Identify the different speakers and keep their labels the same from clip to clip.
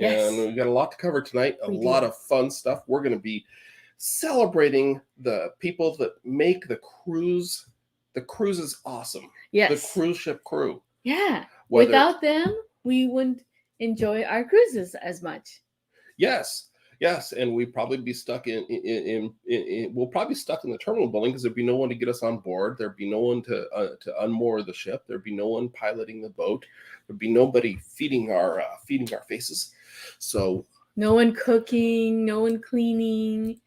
Speaker 1: And
Speaker 2: Yes.
Speaker 1: we got a lot to cover tonight, a
Speaker 2: We
Speaker 1: lot
Speaker 2: do.
Speaker 1: of fun stuff. We're going to be celebrating the people that make the cruise. The cruise is awesome.
Speaker 2: Yes.
Speaker 1: The cruise ship crew.
Speaker 2: Yeah.
Speaker 1: Whether
Speaker 2: Without them, we wouldn't enjoy our cruises as much.
Speaker 1: Yes, and we'd probably be stuck we'll probably be stuck in the terminal building because there'd be no one to get us on board. There'd be no one to unmoor the ship. There'd be no one piloting the boat. There'd be nobody feeding our faces. So
Speaker 2: no one cooking, no one cleaning,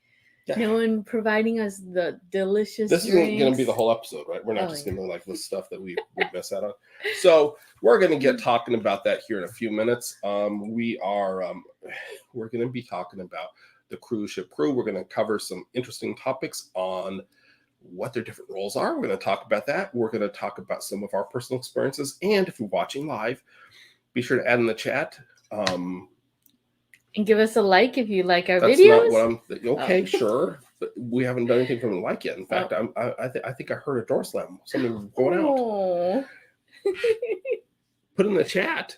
Speaker 1: yeah.
Speaker 2: no one providing us the delicious
Speaker 1: This
Speaker 2: drinks.
Speaker 1: isn't going to be the whole episode, right? We're not just going to like list stuff that we would miss out on. So we're going to get talking about that here in a few minutes. We're going to be talking about the cruise ship crew. We're going to cover some interesting topics on what their different roles are. We're going to talk about that. We're going to talk about some of our personal experiences. And if you're watching live, be sure to add in the chat.
Speaker 2: And give us a like if you like our
Speaker 1: That's
Speaker 2: videos.
Speaker 1: not what okay, sure. But we haven't done anything from the like yet. In fact, I think I heard a door slam. Something going out. Put in the chat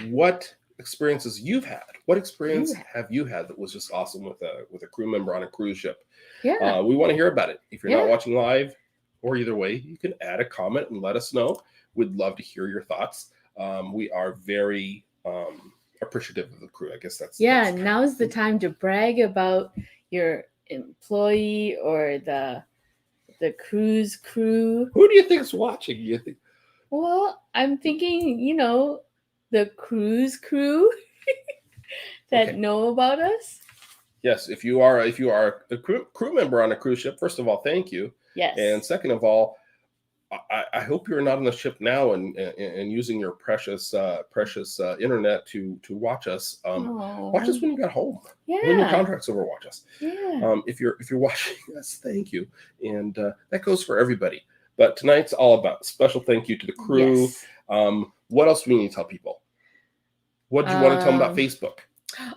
Speaker 1: what experiences you've had. What experience have you had that was just awesome with a crew member on a cruise ship?
Speaker 2: Yeah.
Speaker 1: We want to hear about it. If you're not watching live, or either way, you can add a comment and let us know. We'd love to hear your thoughts. We are very appreciative of the crew. I guess that's
Speaker 2: now's the time to brag about your employee or the cruise crew.
Speaker 1: Who do you think is watching? You think?
Speaker 2: Well, I'm thinking, the cruise crew that know about us.
Speaker 1: Yes, if you are a crew member on a cruise ship, first of all, thank you.
Speaker 2: Yes.
Speaker 1: And second of all, I hope you're not on the ship now and using your precious internet to watch us. Watch us when you got home.
Speaker 2: Yeah.
Speaker 1: When your contract's over, watch us.
Speaker 2: Yeah.
Speaker 1: If you're watching us, thank you. And that goes for everybody. But tonight's all about special thank you to the crew.
Speaker 2: Yes.
Speaker 1: What else do we need to tell people? What do you want to tell them about Facebook?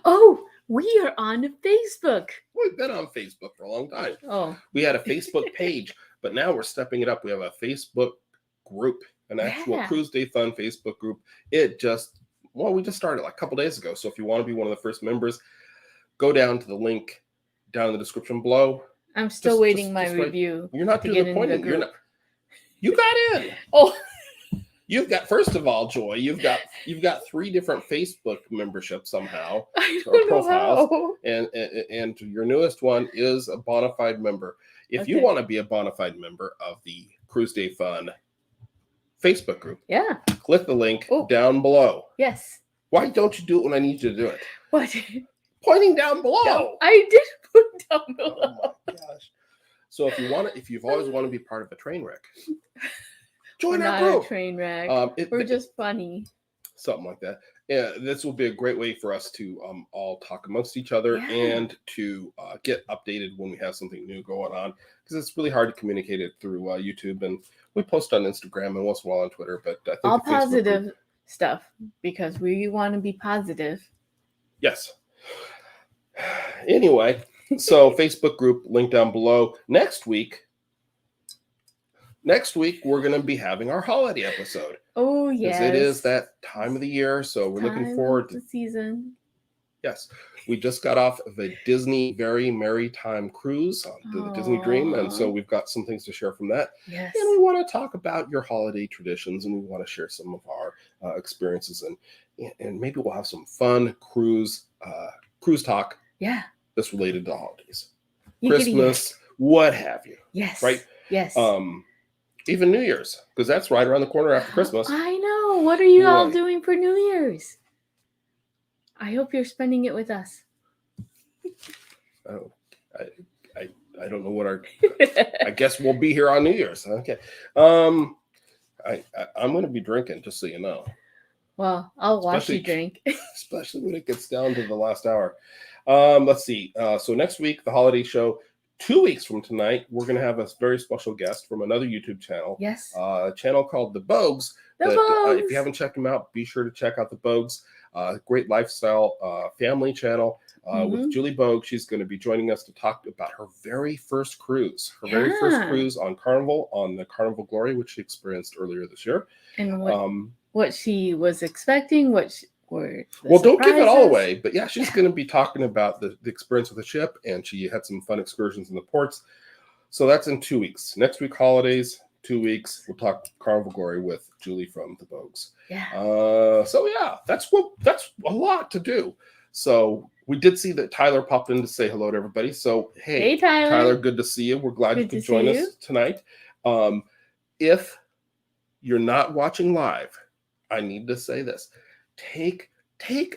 Speaker 2: Oh, we are on Facebook.
Speaker 1: We've been on Facebook for a long time.
Speaker 2: Oh.
Speaker 1: We had a Facebook page. But now we're stepping it up. We have a Facebook group, an actual Cruise Day Fun Facebook group. We just started like a couple days ago. So if you want to be one of the first members, go down to the link down in the description below.
Speaker 2: I'm still waiting my review.
Speaker 1: You're not doing the pointing. You got in.
Speaker 2: Oh.
Speaker 1: You've got, first of all, Joy, you've got 3 different Facebook memberships somehow.
Speaker 2: I don't know how.
Speaker 1: And your newest one is a bona fide member. If you want to be a bona fide member of the Cruise Day Fun Facebook group, click the link down below.
Speaker 2: Yes.
Speaker 1: Why don't you do it when I need you to do it?
Speaker 2: What?
Speaker 1: Pointing down below.
Speaker 2: No, I did put down below.
Speaker 1: Oh my gosh. So if you've always wanted to be part of a train wreck, join our group.
Speaker 2: Not a train wreck. We're just funny.
Speaker 1: Something like that. Yeah, this will be a great way for us to all talk amongst each other and to get updated when we have something new going on, because it's really hard to communicate it through YouTube, and we post on Instagram and once in a while on Twitter. But I think
Speaker 2: all positive stuff, because we want to be positive.
Speaker 1: Yes. Anyway, so Facebook group link down below. Next week, we're going to be having our holiday episode.
Speaker 2: Oh, yes.
Speaker 1: Because it is that time of the year, so we're looking forward to
Speaker 2: the season.
Speaker 1: Yes. We just got off of a Disney Very Merry Time cruise on the Disney Dream, and so we've got some things to share from that.
Speaker 2: Yes.
Speaker 1: And we want to talk about your holiday traditions, and we want to share some of our experiences, and maybe we'll have some fun cruise talk.
Speaker 2: Yeah.
Speaker 1: That's related to holidays. Christmas, what have you.
Speaker 2: Yes.
Speaker 1: Right?
Speaker 2: Yes.
Speaker 1: Even New Year's, because that's right around the corner after Christmas.
Speaker 2: I know. What are you all doing for New Year's? I hope you're spending it with us.
Speaker 1: Oh, I don't know what I guess we'll be here on New Year's. Okay. I'm going to be drinking, just so you know.
Speaker 2: Well, I'll watch you drink.
Speaker 1: Especially when it gets down to the last hour. Let's see. So next week, the holiday show. 2 weeks from tonight, we're going to have a very special guest from another YouTube channel.
Speaker 2: Yes.
Speaker 1: A channel called The Bogues.
Speaker 2: Bogues.
Speaker 1: If you haven't checked them out, be sure to check out The Bogues. Great lifestyle family channel with Julie Bogue. She's going to be joining us to talk about her very first cruise. Her very first cruise on Carnival, on the Carnival Glory, which she experienced earlier this year.
Speaker 2: And what she was expecting, what or
Speaker 1: Well, don't give it all
Speaker 2: surprises.
Speaker 1: away. But yeah, she's going to be talking about the experience with the ship, and she had some fun excursions in the ports. So that's in 2 weeks. Next week, holidays. 2 weeks, we'll talk Carnival Glory with Julie from the Bogues.
Speaker 2: Yeah.
Speaker 1: So yeah, that's a lot to do. So we did see that Tyler popped in to say hello to everybody. So hey
Speaker 2: Tyler.
Speaker 1: good to see you. We're glad
Speaker 2: Good
Speaker 1: you could
Speaker 2: to
Speaker 1: join
Speaker 2: see
Speaker 1: us
Speaker 2: you.
Speaker 1: tonight. If you're not watching live, I need to say this: take a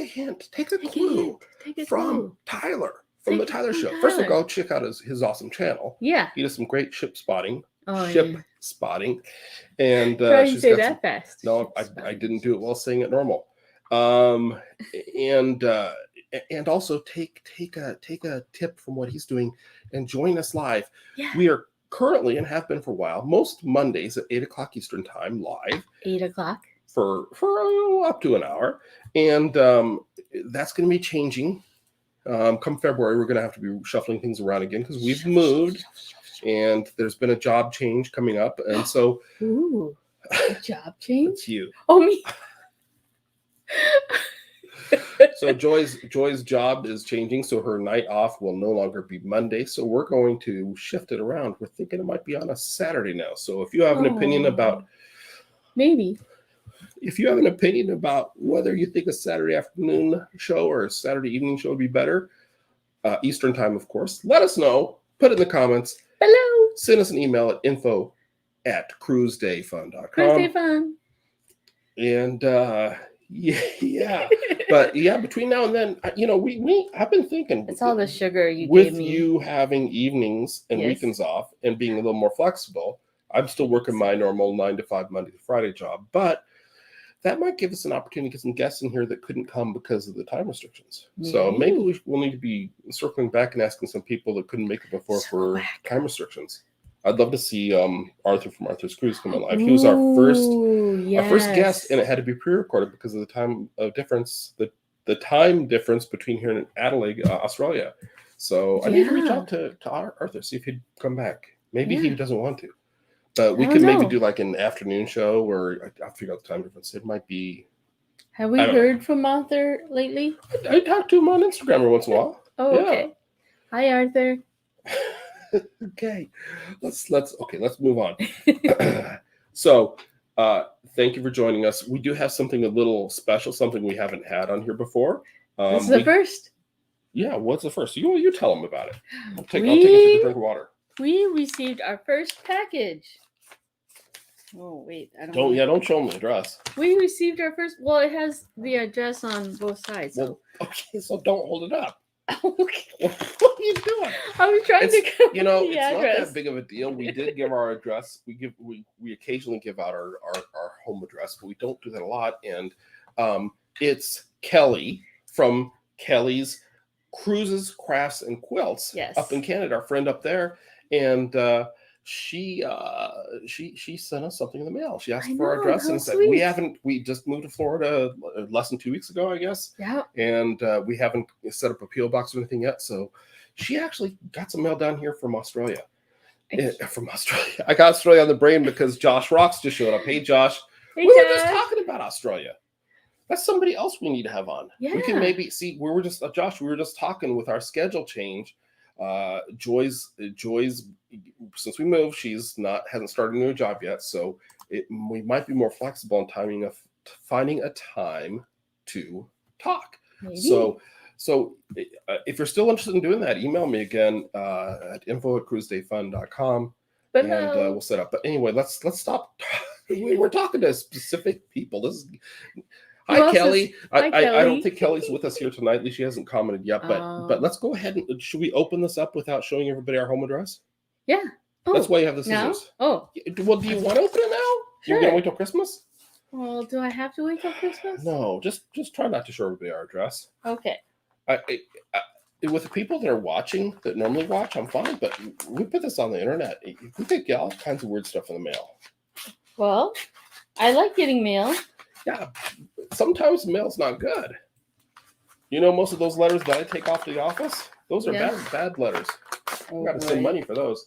Speaker 1: hint, take a clue from Tyler. From the Tyler Show. First of all, go check out his awesome channel.
Speaker 2: Yeah.
Speaker 1: He does some great ship spotting.
Speaker 2: Yeah.
Speaker 1: Spotting. And
Speaker 2: Try to
Speaker 1: she's
Speaker 2: say
Speaker 1: got
Speaker 2: that
Speaker 1: some,
Speaker 2: fast.
Speaker 1: no, I didn't do it while saying it normal. And also take a tip from what he's doing and join us live.
Speaker 2: Yeah.
Speaker 1: We are currently and have been for a while, most Mondays at 8:00 Eastern time live.
Speaker 2: 8:00
Speaker 1: for up to an hour. And that's going to be changing. Come February, we're going to have to be shuffling things around again because we've moved and there's been a job change coming up. And so...
Speaker 2: Ooh, a job change?
Speaker 1: It's you.
Speaker 2: Oh, me.
Speaker 1: So Joy's job is changing, so her night off will no longer be Monday. So we're going to shift it around. We're thinking it might be on a Saturday now. So if you have an opinion about...
Speaker 2: Maybe.
Speaker 1: If you have an opinion about whether you think a Saturday afternoon show or a Saturday evening show would be better, Eastern time, of course, let us know. Put it in the comments.
Speaker 2: Hello.
Speaker 1: Send us an email at info@cruisedayfun.com.
Speaker 2: Cruisedayfun.
Speaker 1: And yeah. But yeah, between now and then, I've been thinking.
Speaker 2: It's all the sugar you
Speaker 1: with
Speaker 2: gave me.
Speaker 1: you having evenings and weekends off and being a little more flexible. I'm still working my normal 9 to 5 Monday to Friday job, but that might give us an opportunity to get some guests in here that couldn't come because of the time restrictions. So maybe we'll need to be circling back and asking some people that couldn't make it before for time restrictions. I'd love to see Arthur from Arthur's Cruise come on live. He was our first guest, and it had to be pre-recorded because of the time difference, the time difference between here and Adelaide, Australia. So I need to reach out to Arthur, see if he'd come back. Maybe he doesn't want to. But we could maybe do like an afternoon show where I'll figure out the time difference. It might be...
Speaker 2: Have we heard from Arthur lately?
Speaker 1: I talk to him on Instagram every once in a while.
Speaker 2: Oh, okay. Hi, Arthur.
Speaker 1: Okay. Let's move on. So thank you for joining us. We do have something a little special, something we haven't had on here before.
Speaker 2: This is the first?
Speaker 1: Yeah, what's the first? You tell them about it. I'll take a drink of water.
Speaker 2: We received our first package. Oh, wait.
Speaker 1: Don't show them the address.
Speaker 2: We received our first... Well, it has the address on both sides. So.
Speaker 1: Well, okay, so don't hold it up.
Speaker 2: Okay.
Speaker 1: What are you doing?
Speaker 2: I was trying to come
Speaker 1: it's not that big of a deal. We did give our address. We occasionally give out our home address, but we don't do that a lot. And it's Kelly from Kelly's Cruises, Crafts, and Quilts up in Canada, our friend up there. And she sent us something in the mail. She asked for our address and said, we just moved to Florida less than 2 weeks ago, I guess.
Speaker 2: Yeah. And
Speaker 1: we haven't set up a P.O. box or anything yet. So she actually got some mail down here from Australia. From Australia. I got Australia on the brain because Josh Rocks just showed up. Hey, Josh. We were just talking about Australia. That's somebody else we need to have on. Yeah. We can maybe see, we were just talking with our schedule change. Joy's since we moved, hasn't started a new job yet, so we might be more flexible on finding a time to talk. Maybe. So if you're still interested in doing that, email me again at info@cruisedayfun.com and we'll set up. But anyway, let's stop. We're talking to specific people. Hi, Kelly. I don't think Kelly's with us here tonight. At least she hasn't commented yet. But let's go ahead and should we open this up without showing everybody our home address?
Speaker 2: Yeah. Oh,
Speaker 1: that's why you have the scissors.
Speaker 2: Now? Oh.
Speaker 1: Well, do you want to open it now?
Speaker 2: Sure.
Speaker 1: You're gonna wait till Christmas?
Speaker 2: Well, do I have to wait till Christmas?
Speaker 1: No, just try not to show everybody our address.
Speaker 2: Okay.
Speaker 1: With the people that are watching that normally watch, I'm fine. But we put this on the internet. We could get all kinds of weird stuff in the mail.
Speaker 2: Well, I like getting mail.
Speaker 1: Yeah, sometimes mail's not good. Most of those letters that I take off to the office, those are bad letters. I got to send money for those.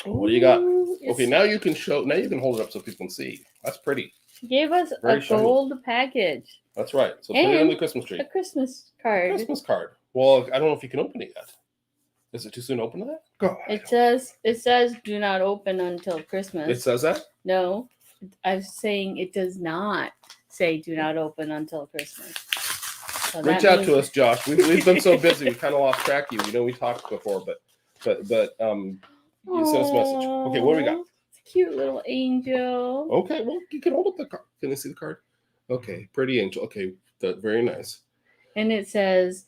Speaker 1: What do you got? Okay, now you can hold it up so people can see. That's pretty.
Speaker 2: She gave us
Speaker 1: Very
Speaker 2: a
Speaker 1: shiny.
Speaker 2: gold package.
Speaker 1: That's right. So put it on
Speaker 2: And
Speaker 1: the Christmas tree.
Speaker 2: A Christmas card.
Speaker 1: Christmas card. Well, I don't know if you can open it yet. Is it too soon to open that? Go.
Speaker 2: It says do not open until Christmas.
Speaker 1: It says that?
Speaker 2: No, I'm saying it does not say do not open until Christmas. So
Speaker 1: Reach
Speaker 2: that
Speaker 1: out
Speaker 2: means-
Speaker 1: to us, Josh. We've been so busy, we kind of lost track of you. We know we talked before, but you sent us a message. Okay, what do we got?
Speaker 2: Aw, it's a cute little angel.
Speaker 1: Okay, well, you can hold up the card. Can I see the card? Okay, pretty angel. Okay, very nice.
Speaker 2: And it says,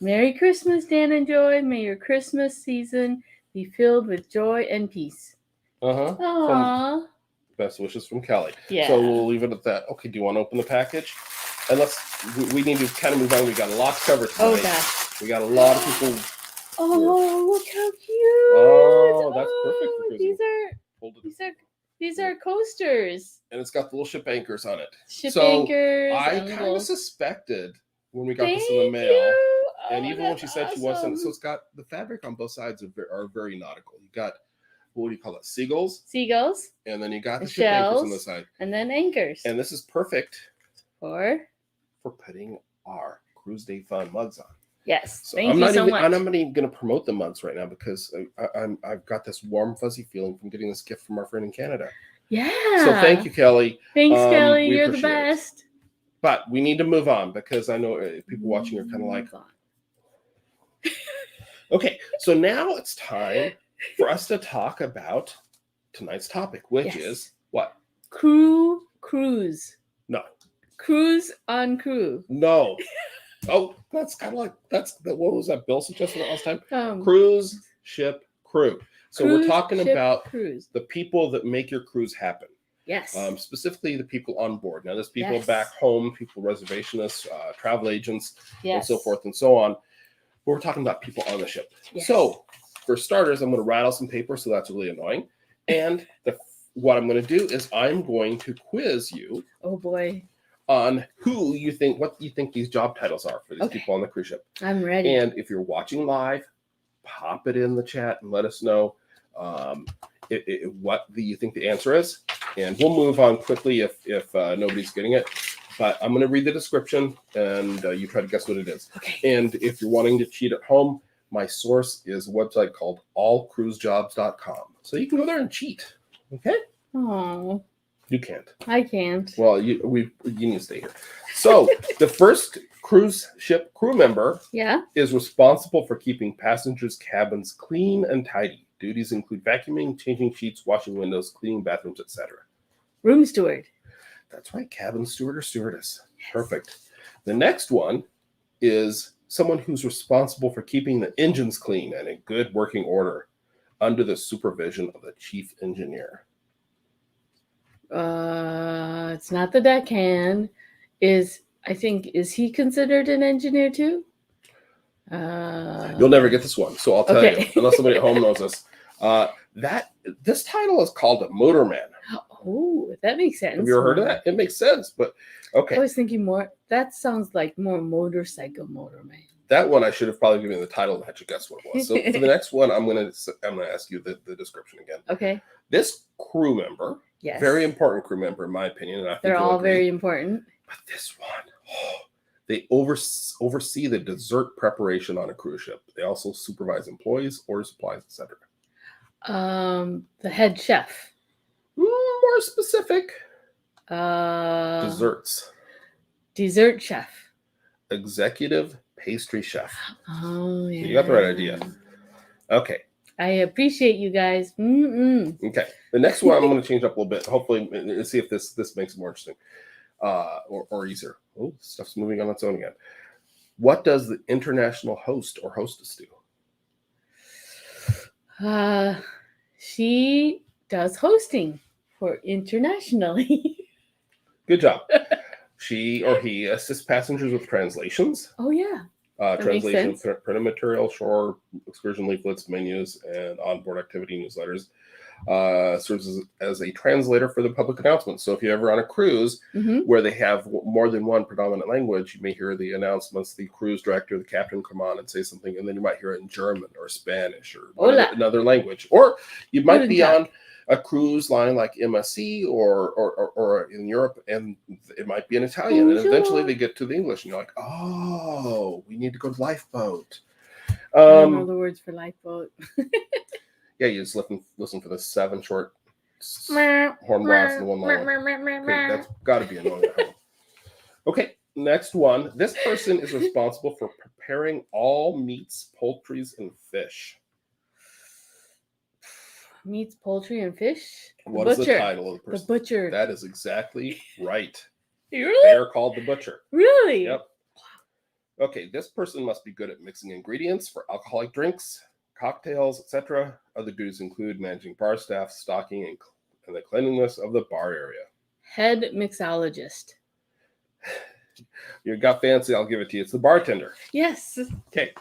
Speaker 2: Merry Christmas, Dan and Joy. May your Christmas season be filled with joy and peace.
Speaker 1: Uh-huh.
Speaker 2: Aww.
Speaker 1: Best wishes from Kelly.
Speaker 2: Yeah.
Speaker 1: So we'll leave it at that. Okay, do you want to open the package? And we need to kind of move on. We got a lot to cover tonight.
Speaker 2: Oh, gosh.
Speaker 1: We got a lot of people.
Speaker 2: Oh, look how cute.
Speaker 1: Oh, that's perfect for Christmas. Hold it.
Speaker 2: These are coasters.
Speaker 1: And it's got the little ship anchors on it.
Speaker 2: Ship
Speaker 1: So,
Speaker 2: anchors.
Speaker 1: I
Speaker 2: and
Speaker 1: kind
Speaker 2: little-
Speaker 1: of suspected when we got
Speaker 2: Thank
Speaker 1: this in the mail.
Speaker 2: you.
Speaker 1: And
Speaker 2: Oh,
Speaker 1: even when
Speaker 2: that's
Speaker 1: she said she wasn't,
Speaker 2: awesome.
Speaker 1: so it's got the fabric on both sides are very nautical. You got, what do you call it? Seagulls.
Speaker 2: Seagulls
Speaker 1: And then you got the
Speaker 2: The
Speaker 1: ship anchors on the
Speaker 2: shells.
Speaker 1: side.
Speaker 2: and then anchors.
Speaker 1: And this is perfect
Speaker 2: for
Speaker 1: putting our Cruise Day Fun mugs on.
Speaker 2: yes.
Speaker 1: So
Speaker 2: Thank
Speaker 1: I'm
Speaker 2: you
Speaker 1: not
Speaker 2: so
Speaker 1: even,
Speaker 2: much.
Speaker 1: I'm not even going to promote the mugs right now because I've got this warm, fuzzy feeling from getting this gift from our friend in Canada.
Speaker 2: Yeah.
Speaker 1: So thank you, Kelly.
Speaker 2: Thanks, Kelly.
Speaker 1: we
Speaker 2: You're the
Speaker 1: appreciate it.
Speaker 2: best.
Speaker 1: But we need to move on because I know people watching are kind of like,
Speaker 2: Move on.
Speaker 1: okay, so now it's time for us to talk about tonight's topic, which
Speaker 2: Yes.
Speaker 1: is what?
Speaker 2: Cruise.
Speaker 1: No.
Speaker 2: Cruise on crew.
Speaker 1: No. Oh, that's kind of like, what was that Bill suggested last time?
Speaker 2: Um,
Speaker 1: Cruise, ship, crew. So we're
Speaker 2: cruise,
Speaker 1: talking
Speaker 2: ship,
Speaker 1: about
Speaker 2: cruise.
Speaker 1: the people that make your cruise happen.
Speaker 2: Yes.
Speaker 1: Specifically the people on board. Now, there's people
Speaker 2: Yes.
Speaker 1: back home, people reservationists, travel agents, and
Speaker 2: yes.
Speaker 1: so forth and so on. But we're talking about people on the ship.
Speaker 2: Yes.
Speaker 1: So, for starters, I'm going to rattle some paper, so that's really annoying. And what I'm going to do is I'm going to quiz you
Speaker 2: Oh boy.
Speaker 1: on what you think these job titles are for these
Speaker 2: Okay.
Speaker 1: people on the cruise ship.
Speaker 2: I'm ready.
Speaker 1: And if you're watching live, pop it in the chat and let us know what you think the answer is. And we'll move on quickly if nobody's getting it. But I'm going to read the description and you try to guess what it is.
Speaker 2: Okay.
Speaker 1: And if you're wanting to cheat at home, my source is a website called allcruisejobs.com. So you can go there and cheat. Okay?
Speaker 2: Oh,
Speaker 1: You can't.
Speaker 2: I can't.
Speaker 1: Well, you need to stay here. So the first cruise ship crew member
Speaker 2: Yeah.
Speaker 1: is responsible for keeping passengers' cabins clean and tidy. Duties include vacuuming, changing sheets, washing windows, cleaning bathrooms, etc.
Speaker 2: Room steward.
Speaker 1: That's right, cabin steward or stewardess. Perfect. The next one is someone who's responsible for keeping the engines clean and in good working order under the supervision of the chief engineer.
Speaker 2: It's not the deckhand. Is he considered an engineer too?
Speaker 1: You'll never get this one, so I'll tell
Speaker 2: Okay.
Speaker 1: you, unless somebody at home knows this. This title is called a motorman.
Speaker 2: Oh, that makes sense.
Speaker 1: Have you ever heard of that? It makes sense, but
Speaker 2: I
Speaker 1: okay.
Speaker 2: was thinking more. That sounds like more motorcycle motorman.
Speaker 1: That one I should have probably given the title and had you guess what it was. So for the next one, I'm gonna ask you the description again.
Speaker 2: Okay.
Speaker 1: This crew member,
Speaker 2: Yes.
Speaker 1: very important crew member in my opinion, and I think
Speaker 2: They're
Speaker 1: you'll
Speaker 2: all
Speaker 1: agree.
Speaker 2: very important.
Speaker 1: But this one, they oversee the dessert preparation on a cruise ship. They also supervise employees, order supplies, etc.
Speaker 2: The head chef.
Speaker 1: More specific,
Speaker 2: Uh,
Speaker 1: desserts.
Speaker 2: Dessert chef.
Speaker 1: Executive pastry chef.
Speaker 2: Oh yeah.
Speaker 1: You got the right idea. Okay.
Speaker 2: I appreciate you guys. Mm-mm.
Speaker 1: Okay. The next one I'm going to change up a little bit. Hopefully, let's see if this makes it more interesting or easier. Oh, stuff's moving on its own again. What does the international host or hostess do?
Speaker 2: She does hosting for internationally.
Speaker 1: Good job. She or he assists passengers with translations.
Speaker 2: Oh yeah. That makes
Speaker 1: Translation of
Speaker 2: sense.
Speaker 1: printed material, shore excursion leaflets, menus, and onboard activity newsletters. Serves as a translator for the public announcements. So if you're ever on a cruise
Speaker 2: Mm-hmm.
Speaker 1: where they have more than one predominant language, you may hear the announcements, the cruise director, the captain come on and say something, and then you might hear it in German or Spanish or
Speaker 2: Hola.
Speaker 1: another language. Or you might be
Speaker 2: Guten
Speaker 1: on a cruise line like MSC or in Europe, and it might be an Italian, and eventually they get to the English, and you're like, oh, we need to go to lifeboat.
Speaker 2: I don't know the words for lifeboat.
Speaker 1: Yeah, you just listen for the 7 short horn blasts and 1 long one. Okay, that's got to be annoying at home. Okay, next one. This person is responsible for preparing all meats, poultries, and fish.
Speaker 2: Meats, poultry, and fish?
Speaker 1: What is the title of the person?
Speaker 2: The butcher.
Speaker 1: That is exactly right.
Speaker 2: Really?
Speaker 1: They are called the butcher.
Speaker 2: Really?
Speaker 1: Yep. Okay, this person must be good at mixing ingredients for alcoholic drinks, cocktails, etc. Other duties include managing bar staff, stocking, and the cleanliness of the bar area.
Speaker 2: Head mixologist.
Speaker 1: You got fancy, I'll give it to you. It's the bartender.
Speaker 2: Yes.
Speaker 1: Okay.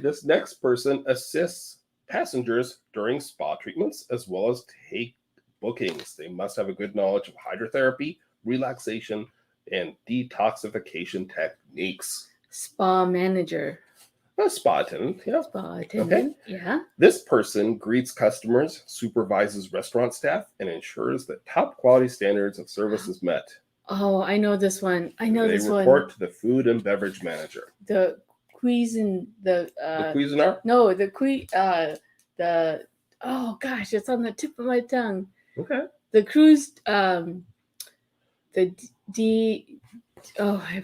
Speaker 1: This next person assists passengers during spa treatments as well as take bookings. They must have a good knowledge of hydrotherapy, relaxation, and detoxification techniques.
Speaker 2: Spa manager.
Speaker 1: A spa attendant, yeah.
Speaker 2: Spa attendant, yeah.
Speaker 1: This person greets customers, supervises restaurant staff, and ensures that top quality standards of service is met.
Speaker 2: Oh, I know this one. They
Speaker 1: report to the food and beverage manager.
Speaker 2: The Cuisin,
Speaker 1: the Cuisinart?
Speaker 2: No, oh gosh, it's on the tip of my tongue.
Speaker 1: Okay.
Speaker 2: The cruise, I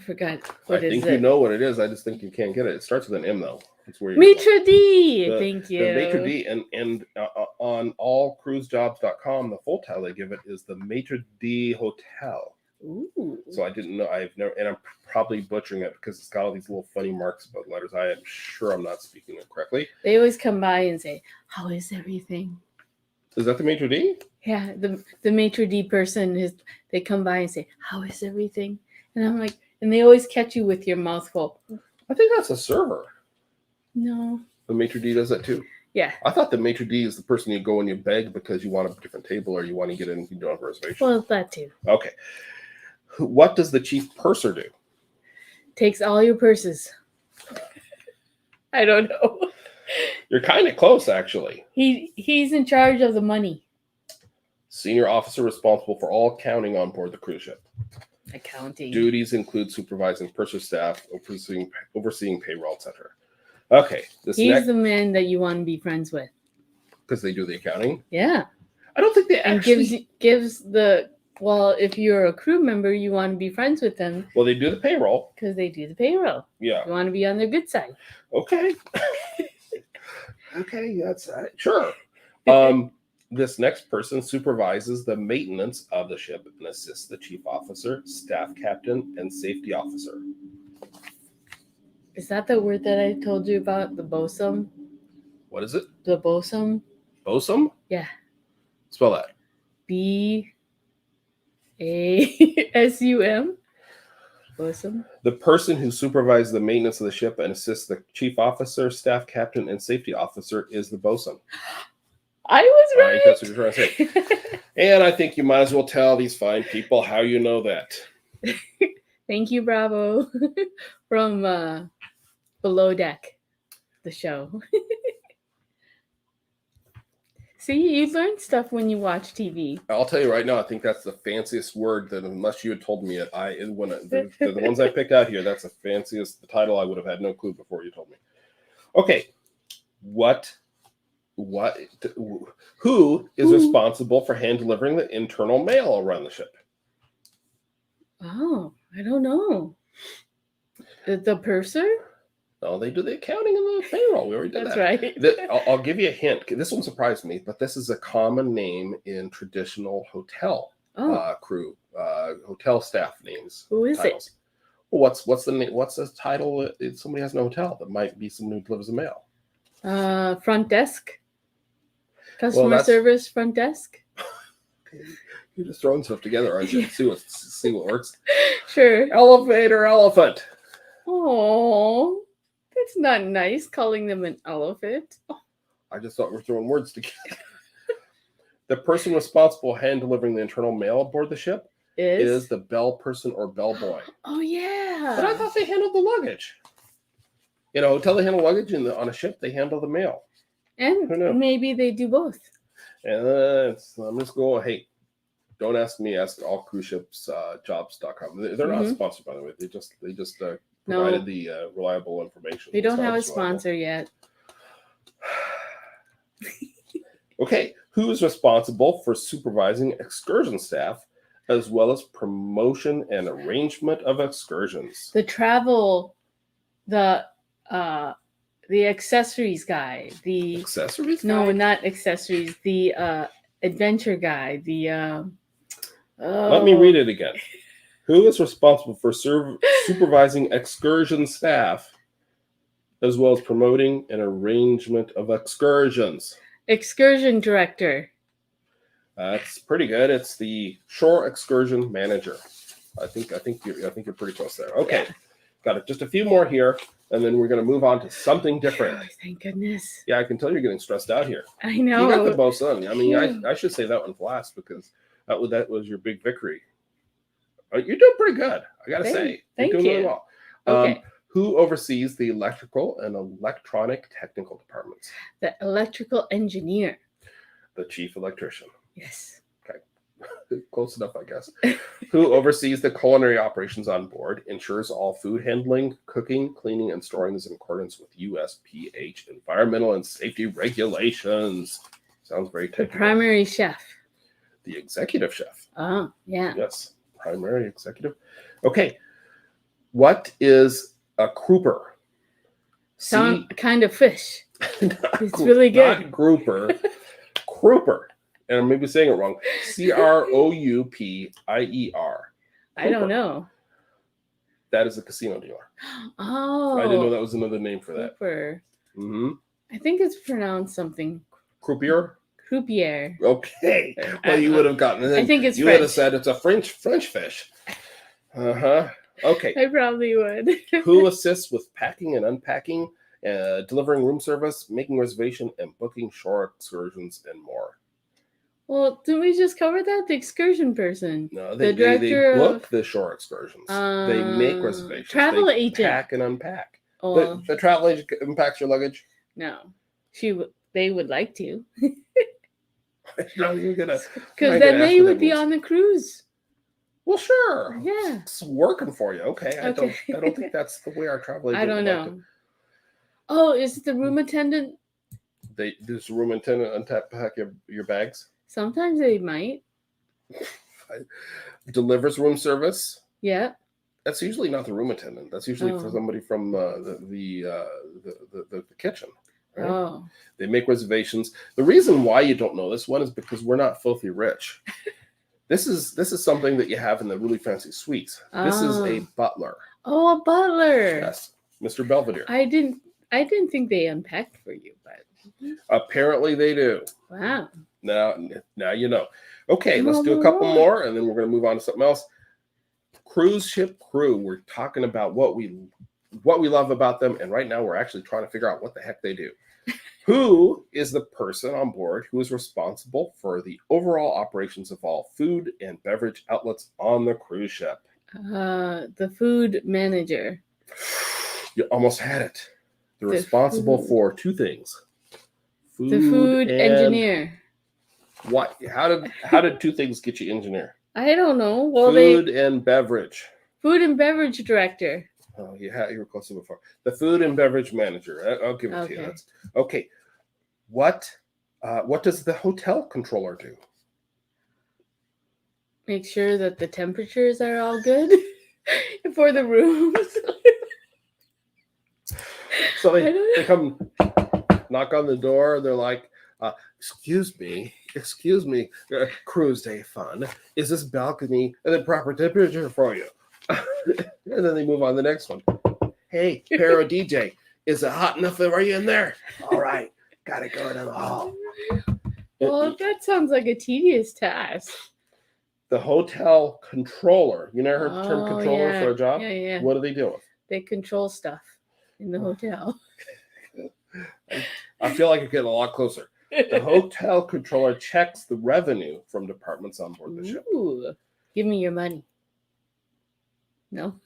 Speaker 2: forgot what
Speaker 1: I
Speaker 2: is
Speaker 1: think
Speaker 2: it.
Speaker 1: you know what it is. I just think you can't get it. It starts with an M though. That's where
Speaker 2: Maitre d'. Thank you.
Speaker 1: The Maitre d', and on allcruisejobs.com, the full title they give it is the Maitre d' Hotel.
Speaker 2: Ooh.
Speaker 1: So I didn't know. I've never, and I'm probably butchering it because it's got all these little funny marks about letters. I am sure I'm not speaking it correctly.
Speaker 2: They always come by and say, "How is everything?"
Speaker 1: Is that the maitre d'?
Speaker 2: Yeah, the maitre d' person is. They come by and say, "How is everything?" And I'm like, and they always catch you with your mouth full.
Speaker 1: I think that's a server.
Speaker 2: No.
Speaker 1: The maitre d' does that too.
Speaker 2: Yeah.
Speaker 1: I thought the maitre d' is the person you go and you beg because you want a different table or you want to get in and you don't have a reservation.
Speaker 2: Well, that too.
Speaker 1: Okay. What does the chief purser do?
Speaker 2: Takes all your purses. I don't know.
Speaker 1: You're kind of close, actually.
Speaker 2: He's in charge of the money.
Speaker 1: Senior officer responsible for all accounting on board the cruise ship.
Speaker 2: Accounting.
Speaker 1: Duties include supervising purser staff, overseeing payroll, etc. Okay.
Speaker 2: He's the man that you want to be friends with.
Speaker 1: Because they do the accounting?
Speaker 2: Yeah.
Speaker 1: I don't think they actually...
Speaker 2: And gives the... Well, if you're a crew member, you want to be friends with them.
Speaker 1: Well, they do the payroll.
Speaker 2: Because they do the payroll.
Speaker 1: Yeah.
Speaker 2: You want to be on their good side.
Speaker 1: Okay. Okay, that's sure. This next person supervises the maintenance of the ship and assists the chief officer, staff captain, and safety officer.
Speaker 2: Is that the word that I told you about? The bosun?
Speaker 1: What is it?
Speaker 2: The bosun?
Speaker 1: Bosun?
Speaker 2: Yeah.
Speaker 1: Spell that.
Speaker 2: BASUM. Bosun.
Speaker 1: The person who supervises the maintenance of the ship and assists the chief officer, staff captain, and safety officer is the bosun.
Speaker 2: I was right.
Speaker 1: That's what you're trying to say. And I think you might as well tell these fine people how you know that.
Speaker 2: Thank you, Bravo, from Below Deck, the show. See, you learn stuff when you watch TV.
Speaker 1: I'll tell you right now, I think that's the fanciest word that, unless you had told me it, the ones I picked out here, that's the fanciest, the title I would have had no clue before you told me. Okay. Who is responsible for hand delivering the internal mail around the ship?
Speaker 2: Oh, I don't know. The purser?
Speaker 1: No, they do the accounting and the payroll. We already did
Speaker 2: That's
Speaker 1: that.
Speaker 2: right.
Speaker 1: I'll give you a hint. This one surprised me, but this is a common name in traditional hotel crew, hotel staff names.
Speaker 2: Who is
Speaker 1: titles. It? Well, what's the name? What's the title? If somebody has no hotel, that might be someone who delivers the mail.
Speaker 2: Front desk. Customer service front desk.
Speaker 1: You're just throwing stuff together, aren't you? See what works.
Speaker 2: Sure.
Speaker 1: Elevator elephant.
Speaker 2: Oh, that's not nice calling them an elephant.
Speaker 1: I just thought we're throwing words together. The person responsible for hand delivering the internal mail aboard the ship is the bell person or bellboy.
Speaker 2: Oh, yeah.
Speaker 1: But I thought they handled the luggage. In a hotel, they handle luggage, and on a ship, they handle the mail.
Speaker 2: And maybe they do both.
Speaker 1: And I'm just going, hey, don't ask me, ask all cruise ships jobs.com. They're not sponsored, by the way. They just provided the reliable information.
Speaker 2: We don't have a sponsor yet.
Speaker 1: Okay, who is responsible for supervising excursion staff as well as promotion and arrangement of excursions?
Speaker 2: The accessories guy. The
Speaker 1: accessories guy?
Speaker 2: No, not accessories. The adventure guy.
Speaker 1: Let me read it again. Who is responsible for supervising excursion staff as well as promoting an arrangement of excursions?
Speaker 2: Excursion director.
Speaker 1: That's pretty good. It's the shore excursion manager. I think you're pretty close there. Okay, yeah. Got it. Just a few more here, and then we're going to move on to something different.
Speaker 2: Oh, thank goodness.
Speaker 1: Yeah, I can tell you're getting stressed out here.
Speaker 2: I know.
Speaker 1: You got the most done. I mean, yeah. I should say that one last because that was your big victory. You're doing pretty good. I got to say, you're doing really well.
Speaker 2: Okay.
Speaker 1: Who oversees the electrical and electronic technical departments?
Speaker 2: The electrical engineer.
Speaker 1: The chief electrician.
Speaker 2: Yes.
Speaker 1: Okay. Close enough, I guess. Who oversees the culinary operations on board, ensures all food handling, cooking, cleaning, and storing is in accordance with USPH environmental and safety regulations. Sounds very technical.
Speaker 2: The primary chef.
Speaker 1: The executive chef.
Speaker 2: Oh, yeah.
Speaker 1: Yes. Primary executive. Okay. What is a grouper?
Speaker 2: Some kind of fish. It's really good.
Speaker 1: Not grouper. Grouper. And I may be saying it wrong. Croupier.
Speaker 2: I don't know.
Speaker 1: That is a casino dealer.
Speaker 2: Oh.
Speaker 1: I didn't know that was another name for that.
Speaker 2: Grouper.
Speaker 1: Mm-hmm.
Speaker 2: I think it's pronounced something.
Speaker 1: Croupier?
Speaker 2: Croupier.
Speaker 1: Okay. Well, you would have gotten it.
Speaker 2: I think it's
Speaker 1: you
Speaker 2: French.
Speaker 1: would have said it's a French fish. Uh-huh. Okay.
Speaker 2: I probably would.
Speaker 1: Who assists with packing and unpacking, delivering room service, making reservation, and booking shore excursions and more?
Speaker 2: Well, didn't we just cover that? The excursion person.
Speaker 1: No,
Speaker 2: they
Speaker 1: book the shore excursions. They make reservations.
Speaker 2: Travel agent.
Speaker 1: Pack and unpack.
Speaker 2: Oh.
Speaker 1: The travel agent unpacks your luggage?
Speaker 2: No. They would like to.
Speaker 1: No, you're gonna.
Speaker 2: Because then they would be on the cruise.
Speaker 1: Well, sure.
Speaker 2: Yeah.
Speaker 1: It's working for you. Okay. I don't think that's the way our travel agent
Speaker 2: I don't know. Oh, is it the room attendant?
Speaker 1: Does the room attendant unpack your bags?
Speaker 2: Sometimes they might.
Speaker 1: Delivers room service?
Speaker 2: Yeah.
Speaker 1: That's usually not the room attendant. That's usually for somebody from the kitchen. Right?
Speaker 2: Oh.
Speaker 1: They make reservations. The reason why you don't know this one is because we're not filthy rich. This is something that you have in the really fancy suites. This is a butler.
Speaker 2: Oh, a butler.
Speaker 1: Yes, Mr. Belvedere.
Speaker 2: I didn't think they unpacked for you, but
Speaker 1: apparently they do.
Speaker 2: Wow.
Speaker 1: Now you know. Okay, let's do a couple more, and then we're going to move on to something else. Cruise ship crew. We're talking about what we love about them, and right now we're actually trying to figure out what the heck they do. Who is the person on board who is responsible for the overall operations of all food and beverage outlets on the cruise ship?
Speaker 2: The food manager.
Speaker 1: You almost had it. They're responsible for two things.
Speaker 2: The food engineer.
Speaker 1: What? How did two things get you engineer?
Speaker 2: I don't know. Well,
Speaker 1: food and beverage. Food
Speaker 2: and beverage director.
Speaker 1: Oh, you were close before. The food and beverage manager. I'll give it to you. That's okay. What does the hotel controller do?
Speaker 2: Make sure that the temperatures are all good for the rooms.
Speaker 1: So they come knock on the door. They're like, excuse me, cruise day fun. Is this balcony the proper temperature for you? And then they move on to the next one. Hey, Paro DJ, is it hot enough for you in there? All right, gotta go down the hall.
Speaker 2: Well, that sounds like a tedious task.
Speaker 1: The hotel controller. You never heard the term controller for a job?
Speaker 2: Yeah.
Speaker 1: What do they do?
Speaker 2: They control stuff in the hotel.
Speaker 1: I feel like you're getting a lot closer. The hotel controller checks the revenue from departments on board the ship.
Speaker 2: Ooh, give me your money. No.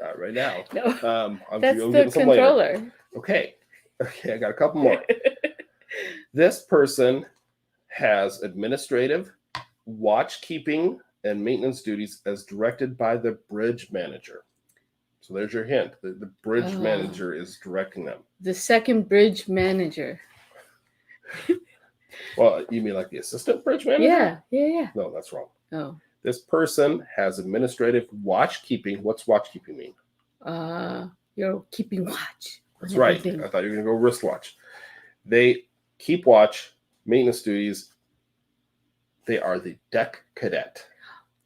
Speaker 1: Not right now.
Speaker 2: No.
Speaker 1: I'm
Speaker 2: That's the controller.
Speaker 1: Later. Okay, I got a couple more. This person has administrative, watch keeping, and maintenance duties as directed by the bridge manager. So there's your hint. The bridge manager is directing them.
Speaker 2: The second bridge manager.
Speaker 1: Well, you mean like the assistant bridge manager?
Speaker 2: Yeah.
Speaker 1: No, that's wrong.
Speaker 2: Oh.
Speaker 1: This person has administrative watch keeping. What's watch keeping mean?
Speaker 2: You're keeping watch.
Speaker 1: That's right.
Speaker 2: Everything.
Speaker 1: I thought you were going to go wristwatch. They keep watch, maintenance duties. They are the deck cadet.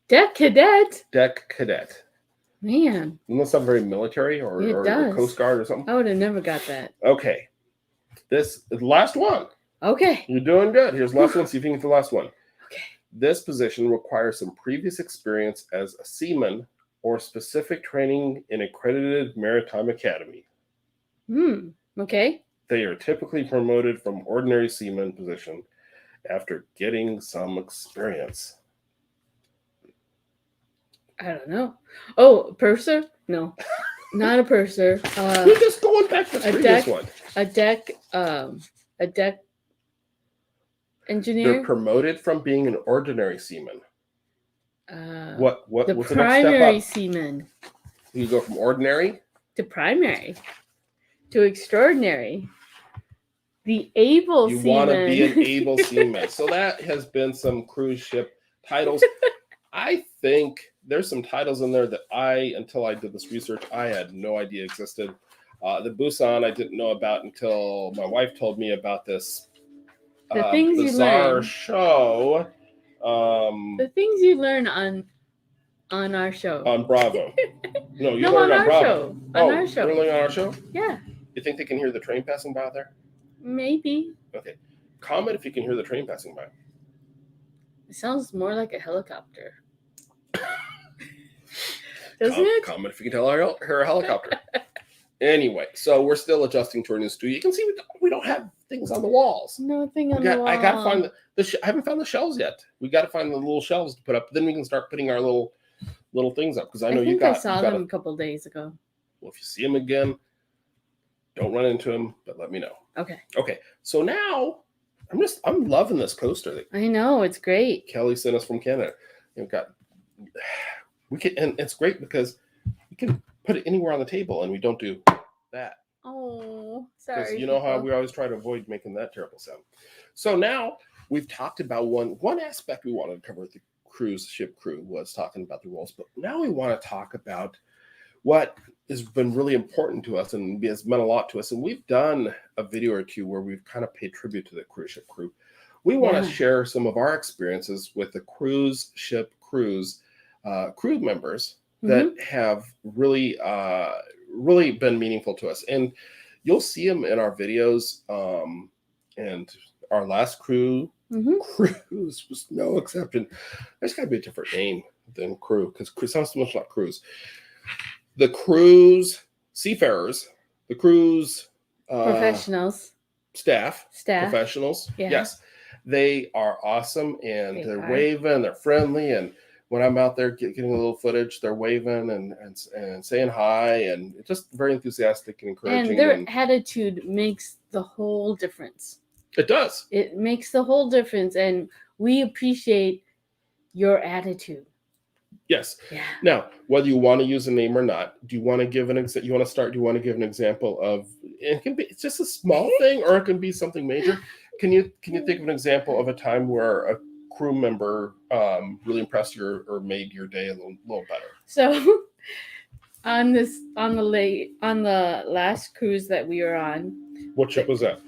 Speaker 2: Deck cadet?
Speaker 1: Deck cadet.
Speaker 2: Man.
Speaker 1: Doesn't that sound very military or Coast Guard or something?
Speaker 2: I would have never got that.
Speaker 1: Okay. This is the last one.
Speaker 2: Okay.
Speaker 1: You're doing good. Here's the last one. See if you can get the last one.
Speaker 2: Okay.
Speaker 1: This position requires some previous experience as a seaman or specific training in accredited maritime academy.
Speaker 2: Okay.
Speaker 1: They are typically promoted from ordinary seaman position after getting some experience.
Speaker 2: I don't know. Oh, purser? No, not a purser.
Speaker 1: We're just going back to the previous one.
Speaker 2: A deck engineer.
Speaker 1: They're promoted from being an ordinary seaman.
Speaker 2: The
Speaker 1: what's the next step
Speaker 2: primary
Speaker 1: up?
Speaker 2: seaman.
Speaker 1: You go from ordinary
Speaker 2: to primary to extraordinary. The able seaman.
Speaker 1: You want to be an able seaman. So that has been some cruise ship titles. I think there's some titles in there that until I did this research, I had no idea existed. The Busan I didn't know about until my wife told me about this bizarre show.
Speaker 2: The things you learn on our show.
Speaker 1: On Bravo. No, you learn on Bravo.
Speaker 2: On our show.
Speaker 1: You're learning on our show?
Speaker 2: Yeah.
Speaker 1: You think they can hear the train passing by out there?
Speaker 2: Maybe.
Speaker 1: Okay. Comment if you can hear the train passing by.
Speaker 2: It sounds more like a helicopter. Doesn't it?
Speaker 1: Comment if you can tell her a helicopter. Anyway, so we're still adjusting to our new studio. You can see we don't have things on the walls.
Speaker 2: Nothing on the wall.
Speaker 1: I got to find I haven't found the shelves yet. We got to find the little shelves to put up. Then we can start putting our little things up because I know I
Speaker 2: saw them a couple days ago.
Speaker 1: Well, if you see them again, don't run into them, but let me know.
Speaker 2: Okay.
Speaker 1: Okay. So now I'm loving this coaster.
Speaker 2: I know, it's great.
Speaker 1: Kelly sent us from Canada. And it's great because we can put it anywhere on the table and we don't do that.
Speaker 2: Oh, sorry.
Speaker 1: Because you know how we always try to avoid making that terrible sound. So now we've talked about one aspect we wanted to cover with the cruise ship crew was talking about the roles, but now we want to talk about what has been really important to us and has meant a lot to us. And we've done a video or two where we've kind of paid tribute to the cruise ship crew. We want to share some of our experiences with the cruise ship crew members that have really been meaningful to us. And you'll see them in our videos. And our last cruise was no exception. There's got to be a different name than crew because cruise sounds so much like cruise. The cruise seafarers, the cruise
Speaker 2: professionals,
Speaker 1: staff, professionals.
Speaker 2: Yeah.
Speaker 1: Yes, they are awesome and they're waving, they're friendly, and when I'm out there getting a little footage, they're waving and saying hi and just very enthusiastic and encouraging.
Speaker 2: And their attitude makes the whole difference.
Speaker 1: It does.
Speaker 2: It makes the whole difference, and we appreciate your attitude.
Speaker 1: Yes.
Speaker 2: Yeah.
Speaker 1: Now, whether you want to use a name or not, do you want to give an example? You want to start? Do you want to give an example of? It can be. It's just a small thing, or it can be something major. Can you think of an example of a time where a crew member really impressed you or made your day a little better?
Speaker 2: So, on the last cruise that we were on.
Speaker 1: What ship was that?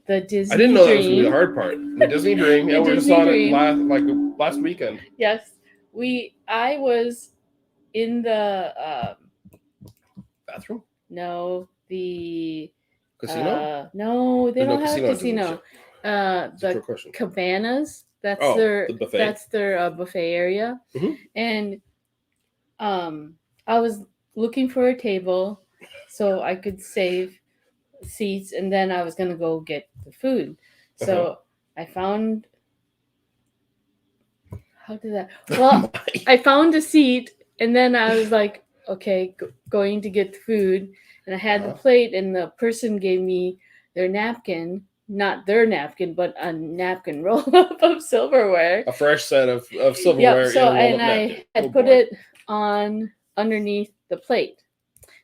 Speaker 2: The Disney.
Speaker 1: I didn't know
Speaker 2: Dream.
Speaker 1: that was gonna be the hard part. The Disney Dream. Yeah, we were just on it last weekend.
Speaker 2: Yes, I was in the
Speaker 1: bathroom.
Speaker 2: No, the
Speaker 1: casino.
Speaker 2: No, they don't have a casino. The cabanas. That's their the buffet. That's their buffet area.
Speaker 1: Mm-hmm.
Speaker 2: And I was looking for a table so I could save seats, and then I was gonna go get the food. So I found. How did that? Well, I found a seat, and then I was like, okay, going to get the food, and I had the plate, and the person gave me their napkin. not their napkin, but a napkin roll up of silverware.
Speaker 1: A fresh set of
Speaker 2: Yep.
Speaker 1: silverware
Speaker 2: So,
Speaker 1: in a roll-up
Speaker 2: and I
Speaker 1: napkin.
Speaker 2: had
Speaker 1: Oh,
Speaker 2: put
Speaker 1: boy.
Speaker 2: it on underneath the plate.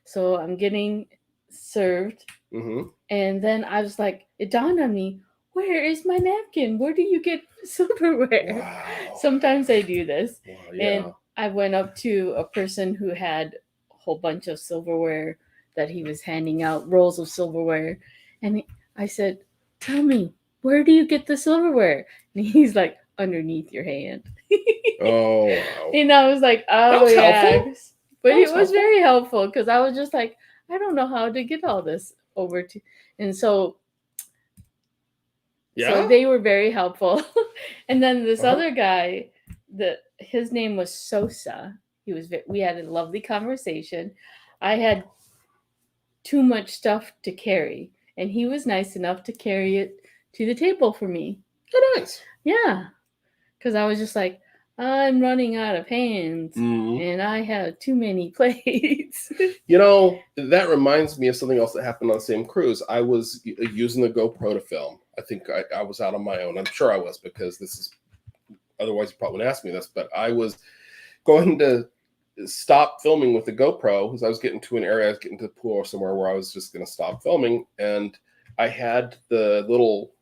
Speaker 2: So I'm getting served.
Speaker 1: Mm-hmm.
Speaker 2: And then I was like, it dawned on me, where is my napkin? Where do you get silverware?
Speaker 1: Wow.
Speaker 2: Sometimes I do this.
Speaker 1: Wow, yeah.
Speaker 2: And I went up to a person who had a whole bunch of silverware that he was handing out, rolls of silverware. And I said, tell me, where do you get the silverware? And he's like, underneath your hand.
Speaker 1: Oh, wow.
Speaker 2: And I was like,
Speaker 1: That
Speaker 2: oh,
Speaker 1: was
Speaker 2: yeah.
Speaker 1: helpful.
Speaker 2: But
Speaker 1: That
Speaker 2: it
Speaker 1: was
Speaker 2: was
Speaker 1: helpful.
Speaker 2: very helpful because I was just like, I don't know how to get all this over to. And so
Speaker 1: Yeah.
Speaker 2: they were very helpful. And then this
Speaker 1: Uh-huh.
Speaker 2: other guy, his name was Sosa. We had a lovely conversation. I had too much stuff to carry, and he was nice enough to carry it to the table for me.
Speaker 1: Oh, nice.
Speaker 2: Yeah, because I was just like, I'm running out of hands,
Speaker 1: Mhm.
Speaker 2: and I have too many plates.
Speaker 1: You know, that reminds me of something else that happened on the same cruise. I was using the GoPro to film. I think I was out on my own. I'm sure I was, because this is, otherwise you probably wouldn't ask me this, but I was going to stop filming with the GoPro because I was getting to an area, I was getting to the pool or somewhere where I was just going to stop filming. And I had the little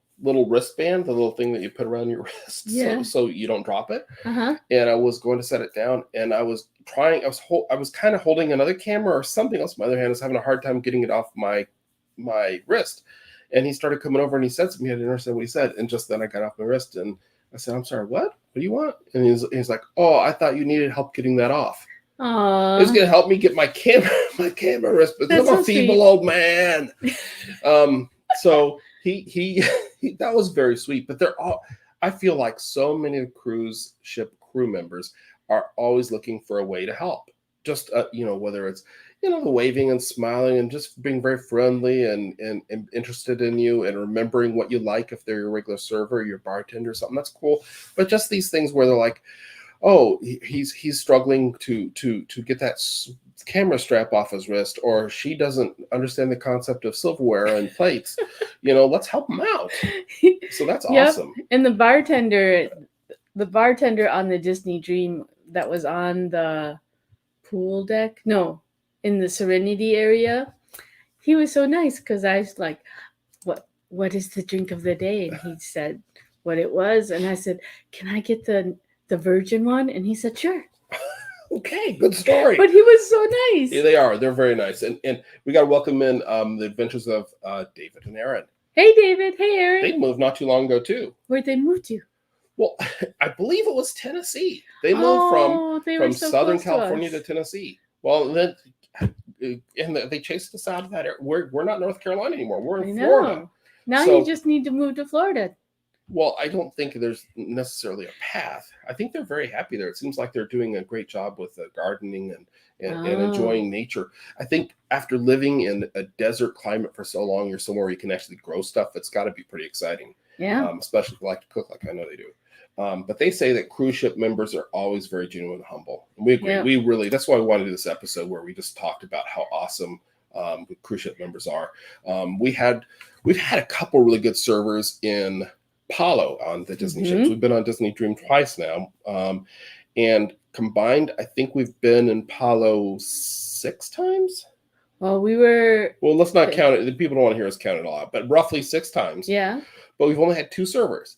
Speaker 1: wristband, the little thing that you put around your wrist,
Speaker 2: Yeah.
Speaker 1: so you don't drop it.
Speaker 2: Uh-huh.
Speaker 1: And I was going to set it down, and I was kind of holding another camera or something else in my other hand. I was having a hard time getting it off my wrist. And he started coming over and he said something. I didn't understand what he said. And just then I got off my wrist and I said, I'm sorry, what? What do you want? And he's like, oh, I thought you needed help getting that off.
Speaker 2: Aww.
Speaker 1: It's gonna help me get my camera wrist, but I'm a feeble old man. So he that was very sweet. But they're all, I feel like so many of cruise ship crew members are always looking for a way to help. Just whether it's the waving and smiling and just being very friendly and interested in you and remembering what you like if they're your regular server, your bartender, or something, that's cool. But just these things where they're like, oh, he's struggling to get that camera strap off his wrist, or she doesn't understand the concept of silverware and plates. Let's help him out. So that's awesome.
Speaker 2: And the bartender on the Disney Dream that was on the pool deck, no, in the Serenity area, he was so nice because I was like, what is the drink of the day? And he said what it was, and I said, can I get the virgin one? And he said, sure.
Speaker 1: Okay, good story.
Speaker 2: But he was so nice.
Speaker 1: Yeah, they are. They're very nice. And we got to welcome in the adventures of David and Aaron.
Speaker 2: Hey, David. Hey, Aaron.
Speaker 1: They moved not too long ago, too.
Speaker 2: Where'd they move to?
Speaker 1: Well, I believe it was Tennessee. They moved from
Speaker 2: so
Speaker 1: Southern California to Tennessee. Well, then, and they chased us out of that area. We're not North Carolina anymore. We're in Florida.
Speaker 2: Now you just need to move to Florida.
Speaker 1: Well, I don't think there's necessarily a path. I think they're very happy there. It seems like they're doing a great job with the gardening and enjoying nature. I think after living in a desert climate for so long, you're somewhere where you can actually grow stuff. It's got to be pretty exciting.
Speaker 2: Yeah.
Speaker 1: Especially if you like to cook, like I know they do. But they say that cruise ship members are always very genuine and humble. And we agree. Yeah. We really, that's why we wanted to do this episode where we just talked about how awesome cruise ship members are. We've had a couple really good servers in Palo on the Disney ships. We've been on Disney Dream twice now. And combined, I think we've been in Palo 6 times.
Speaker 2: Well,
Speaker 1: let's not count it. The people don't want to hear us count it all out, but roughly 6 times.
Speaker 2: Yeah.
Speaker 1: But we've only had 2 servers.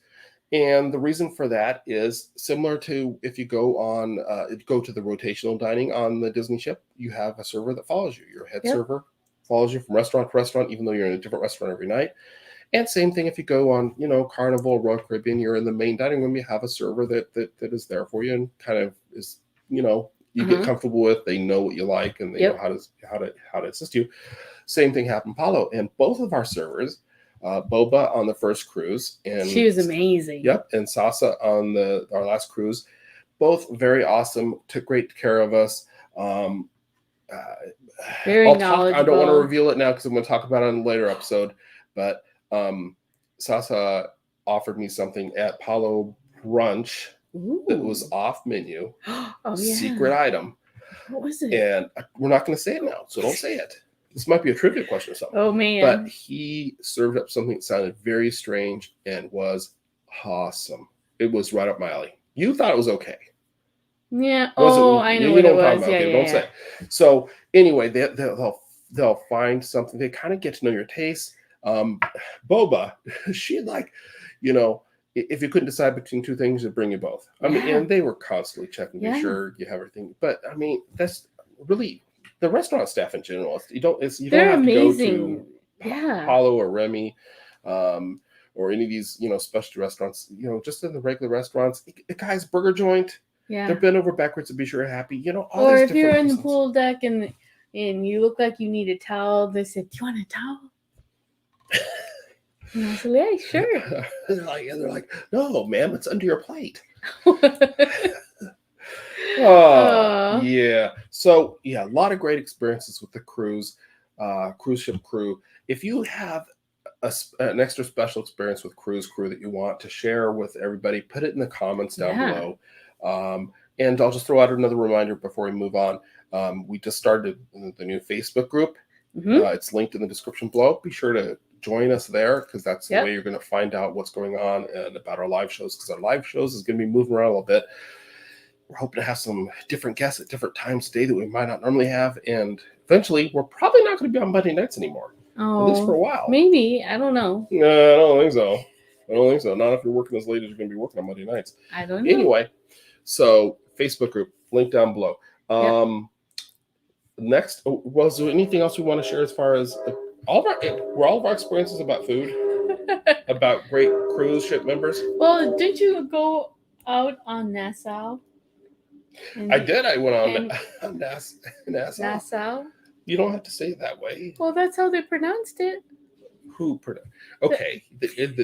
Speaker 1: And the reason for that is similar to if you go to the rotational dining on the Disney ship, you have a server that follows you. Your head server follows you from restaurant to restaurant, even though you're in a different restaurant every night. And same thing if you go on, Carnival, Royal Caribbean, you're in the main dining room, you have a server that is there for you and kind of is, you get comfortable with. They know what you like and they know how to assist you. Same thing happened in Palo. And both of our servers, Boba on the first cruise, and
Speaker 2: she was amazing.
Speaker 1: Yep, and Sasa on our last cruise, both very awesome. Took great care of us.
Speaker 2: Very knowledgeable.
Speaker 1: I don't want to reveal it now because I'm going to talk about it in a later episode, but. Sasa offered me something at Palo brunch that was off menu, secret item.
Speaker 2: What was it?
Speaker 1: And we're not going to say it now, so don't say it. This might be a trivia question or something.
Speaker 2: Oh man.
Speaker 1: But he served up something that sounded very strange and was awesome. It was right up my alley. You thought it was okay.
Speaker 2: Yeah.
Speaker 1: Wasn't,
Speaker 2: Oh, I know
Speaker 1: you
Speaker 2: what
Speaker 1: know
Speaker 2: it
Speaker 1: what I'm
Speaker 2: was.
Speaker 1: talking about.
Speaker 2: Yeah,
Speaker 1: Okay,
Speaker 2: yeah,
Speaker 1: don't
Speaker 2: yeah.
Speaker 1: say it. So anyway, they'll find something. They kind of get to know your taste. Boba, she like, you know, if you couldn't decide between two things, they'd bring you both. I mean,
Speaker 2: Yeah.
Speaker 1: and they were constantly checking to be
Speaker 2: Yeah.
Speaker 1: sure you have everything. But I mean, that's really the restaurant staff in general. You don't
Speaker 2: They're
Speaker 1: have
Speaker 2: amazing.
Speaker 1: to go to
Speaker 2: Yeah.
Speaker 1: Paulo or Remy, or any of these, you know, specialty restaurants. You know, just in the regular restaurants, the guy's burger joint.
Speaker 2: Yeah.
Speaker 1: They're bent over backwards to be sure you're happy. You know, all
Speaker 2: Or
Speaker 1: these
Speaker 2: if you're in
Speaker 1: different
Speaker 2: the pool deck and you look like you need a towel, they said, "Do you want a towel?" And I said, "Yeah, sure."
Speaker 1: they're like, no, ma'am, it's under your plate.
Speaker 2: Aw.
Speaker 1: Yeah. So yeah, a lot of great experiences with the cruise ship crew. If you have an extra special experience with cruise crew that you want to share with everybody, put it in the comments down
Speaker 2: Yeah.
Speaker 1: below. And I'll just throw out another reminder before we move on. We just started the new Facebook group.
Speaker 2: Mhm.
Speaker 1: It's linked in the description below. Be sure to join us there, because that's the
Speaker 2: Yep.
Speaker 1: way you're going to find out what's going on and about our live shows, because our live shows is going to be moving around a little bit. We're hoping to have some different guests at different times today that we might not normally have, and eventually we're probably not going to be on Monday nights anymore, at least for a while.
Speaker 2: Maybe. I don't know.
Speaker 1: No, I don't think so. I don't think so. Not if you're working as late as you're going to be working on Monday nights.
Speaker 2: I don't know.
Speaker 1: Anyway, so Facebook group, link down below. Next, was there anything else we want to share as far as all of our experiences about food, about great cruise ship members?
Speaker 2: Well, didn't you go out on Nassau?
Speaker 1: I did. I went on Nassau.
Speaker 2: Nassau.
Speaker 1: You don't have to say it that way.
Speaker 2: Well, that's how they pronounced it.
Speaker 1: Who pronounced? Okay,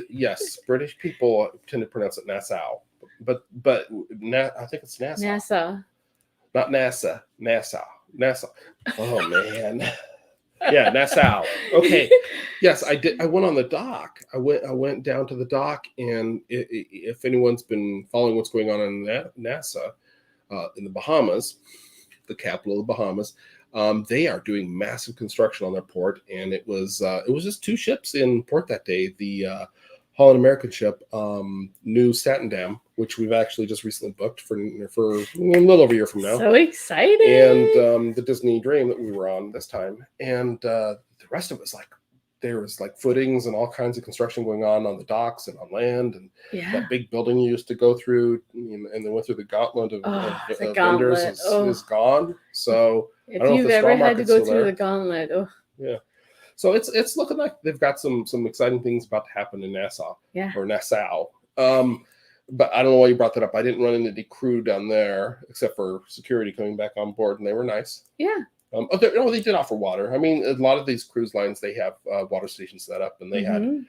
Speaker 1: yes, British people tend to pronounce it Nassau, but I think it's Nassau.
Speaker 2: Nassau.
Speaker 1: Not NASA. Nassau. Oh man. Yeah, Nassau. Okay. Yes, I did. I went on the dock. I went down to the dock, and if anyone's been following what's going on in NASA, in the Bahamas, the capital of the Bahamas, they are doing massive construction on their port, and it was just two ships in port that day. The Holland American ship, New Statendam, which we've actually just recently booked for a little over a year from now.
Speaker 2: So excited!
Speaker 1: And the Disney Dream that we were on this time, and the rest of it was like there was like footings and all kinds of construction going on the docks and on land, and that big building you used to go through, and then went through the gauntlet of vendors is gone. So
Speaker 2: if you've ever had to go through the gauntlet,
Speaker 1: yeah. So it's looking like they've got some exciting things about to happen in Nassau. Or Nassau. But I don't know why you brought that up. I didn't run into the crew down there, except for security coming back on board, and they were nice.
Speaker 2: Yeah.
Speaker 1: They did offer water. I mean, a lot of these cruise lines, they have water stations set up, and they had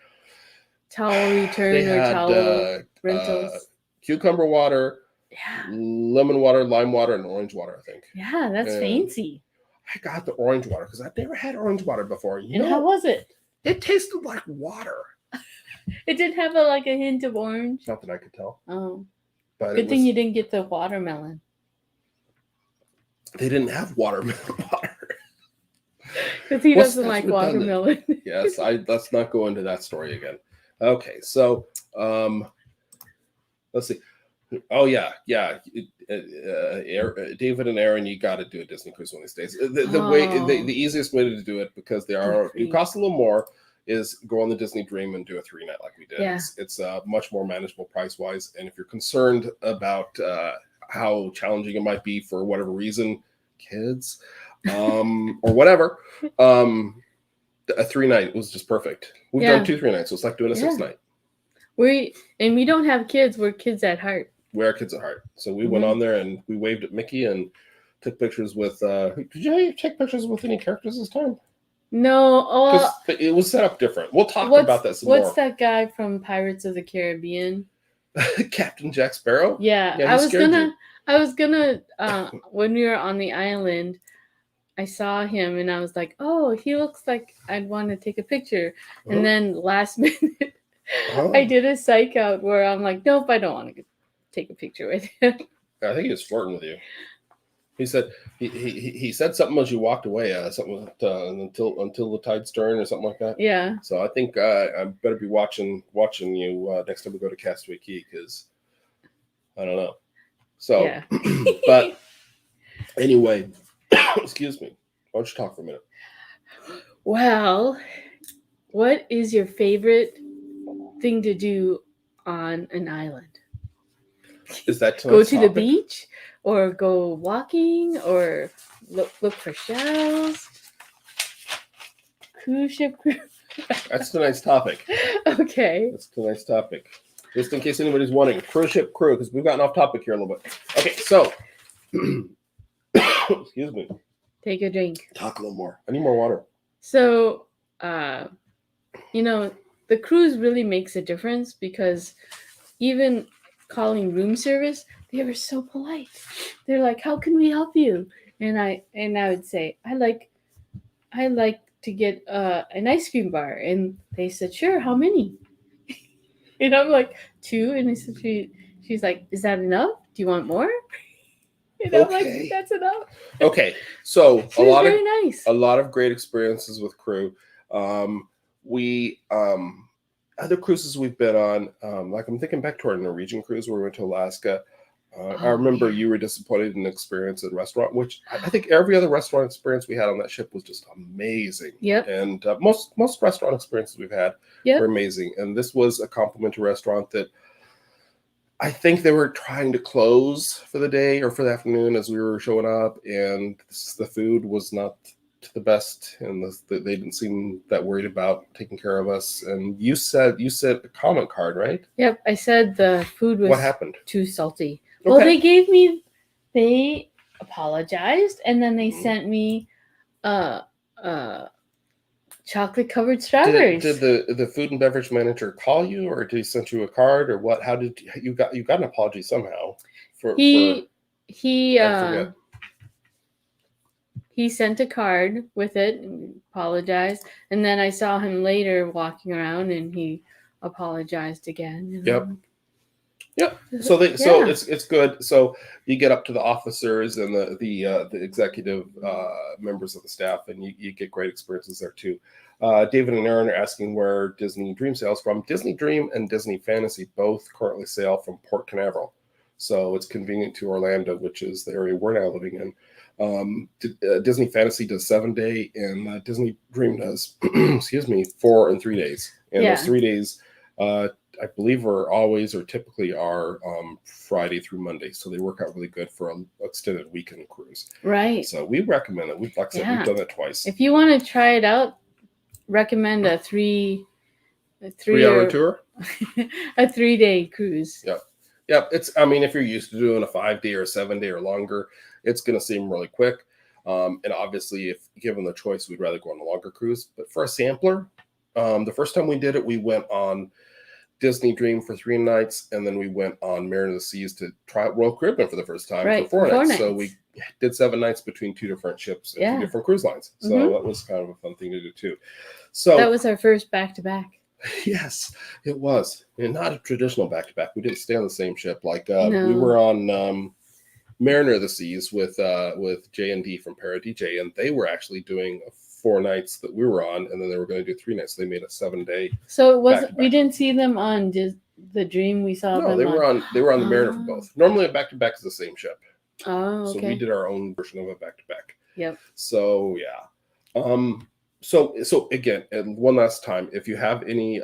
Speaker 2: towel return or towel rentals.
Speaker 1: Cucumber water, lemon water, lime water, and orange water, I think.
Speaker 2: Yeah, that's fancy.
Speaker 1: I got the orange water because I've never had orange water before.
Speaker 2: And how was it?
Speaker 1: It tasted like water.
Speaker 2: It did have a hint of orange.
Speaker 1: Not that I could tell.
Speaker 2: Oh, but good thing you didn't get the watermelon.
Speaker 1: They didn't have watermelon water.
Speaker 2: Because he doesn't like watermelon.
Speaker 1: Yes, let's not go into that story again. Okay, so let's see. Oh yeah. David and Aaron, you got to do a Disney cruise one of these days. The easiest way to do it, because it costs a little more, is go on the Disney Dream and do a 3-night like we did.
Speaker 2: Yeah.
Speaker 1: It's much more manageable price wise, and if you're concerned about how challenging it might be for whatever reason, kids, or whatever, a 3-night was just perfect. We've done 2 3-nights, so it's like doing a 6-night. We
Speaker 2: don't have kids. We're kids at heart.
Speaker 1: We are kids at heart. So we went on there and we waved at Mickey and took pictures with. Did you take pictures with any characters this time?
Speaker 2: No.
Speaker 1: It was set up different. We'll talk about that some more. What's
Speaker 2: that guy from Pirates of the Caribbean?
Speaker 1: Captain Jack Sparrow.
Speaker 2: Yeah, I was gonna. When we were on the island, I saw him and I was like, "Oh, he looks like I'd want to take a picture." And then last minute, I did a psych out where I'm like, "Nope, I don't want to take a picture with him."
Speaker 1: I think he was flirting with you. He said he said something as you walked away, something until the tides turn or something like that.
Speaker 2: Yeah.
Speaker 1: So I think I better be watching you next time we go to Castaway Key, because I don't know. So,
Speaker 2: Yeah.
Speaker 1: but anyway, excuse me. Why don't you talk for a minute?
Speaker 2: Well, what is your favorite thing to do on an island?
Speaker 1: Is that
Speaker 2: Go
Speaker 1: tonight's
Speaker 2: to the
Speaker 1: topic?
Speaker 2: beach, or go walking, or look for shells? Cruise ship crew.
Speaker 1: That's tonight's topic.
Speaker 2: Okay.
Speaker 1: That's tonight's topic. Just in case anybody's wondering, cruise ship crew, because we've gotten off topic here a little bit. Okay, so excuse me.
Speaker 2: Take a drink.
Speaker 1: Talk a little more. I need more water.
Speaker 2: So, the cruise really makes a difference, because even calling room service, they were so polite. They're like, "How can we help you?" And I would say, "I like to get an ice cream bar," and they said, "Sure, how many?" And I'm like, "2," and she's like, "Is that enough? Do you want more?" And I'm like,
Speaker 1: Okay.
Speaker 2: "That's enough."
Speaker 1: Okay, so
Speaker 2: She was very nice.
Speaker 1: a lot of great experiences with crew. We other cruises we've been on, like I'm thinking back to our Norwegian cruise where we went to Alaska. I remember you were disappointed in the experience at a restaurant, which I think every other restaurant experience we had on that ship was just amazing.
Speaker 2: Yep.
Speaker 1: And most restaurant experiences we've had were amazing. And this was a complimentary restaurant that I think they were trying to close for the day or for the afternoon as we were showing up, and the food was not the best, and they didn't seem that worried about taking care of us. And you said a comment card, right?
Speaker 2: Yep, I said the food was
Speaker 1: What happened?
Speaker 2: too salty.
Speaker 1: Okay.
Speaker 2: Well, they apologized, and then they sent me chocolate covered strawberries.
Speaker 1: Did the food and beverage manager call you, or did he send you a card, or what? How did you got an apology somehow?
Speaker 2: He
Speaker 1: I
Speaker 2: he sent a card with it and apologized, and then I saw him later walking around, and he apologized again.
Speaker 1: Yep. Yep. So it's good. So you get up to the officers and the executive members of the staff, and you get great experiences there too. David and Aaron are asking where Disney Dream sails from. Disney Dream and Disney Fantasy both currently sail from Port Canaveral, so it's convenient to Orlando, which is the area we're now living in. Disney Fantasy does 7-day, and Disney Dream does 4 and 3 days. And those 3 days, I believe, typically are Friday through Monday, so they work out really good for an extended weekend cruise.
Speaker 2: Right.
Speaker 1: So we recommend it. We've done that twice.
Speaker 2: If you want to try it out, recommend a
Speaker 1: 3-hour tour,
Speaker 2: a 3-day cruise.
Speaker 1: Yep. If you're used to doing a 5-day or 7-day or longer, it's going to seem really quick. And obviously, if given the choice, we'd rather go on a longer cruise. But for a sampler, the first time we did it, we went on Disney Dream for 3 nights, and then we went on Mariner of the Seas to try Royal Caribbean for the first time for 4 nights. So we did 7 nights between 2 different ships and 2 different cruise lines. So that was kind of a fun thing to do too. So
Speaker 2: that was our first back-to-back.
Speaker 1: Yes, it was. And not a traditional back-to-back. We didn't stay on the same ship. Like we were on Mariner of the Seas with J&D from Paradice, and they were actually doing 4 nights that we were on, and then they were going to do 3 nights. So they made a 7-day.
Speaker 2: So it wasn't. We didn't see them on the Dream. We saw them.
Speaker 1: No, they were on the Mariner for both. Normally, a back-to-back is the same ship.
Speaker 2: Oh, okay.
Speaker 1: So we did our own version of a back-to-back.
Speaker 2: Yep.
Speaker 1: So yeah. So again, and one last time, if you have any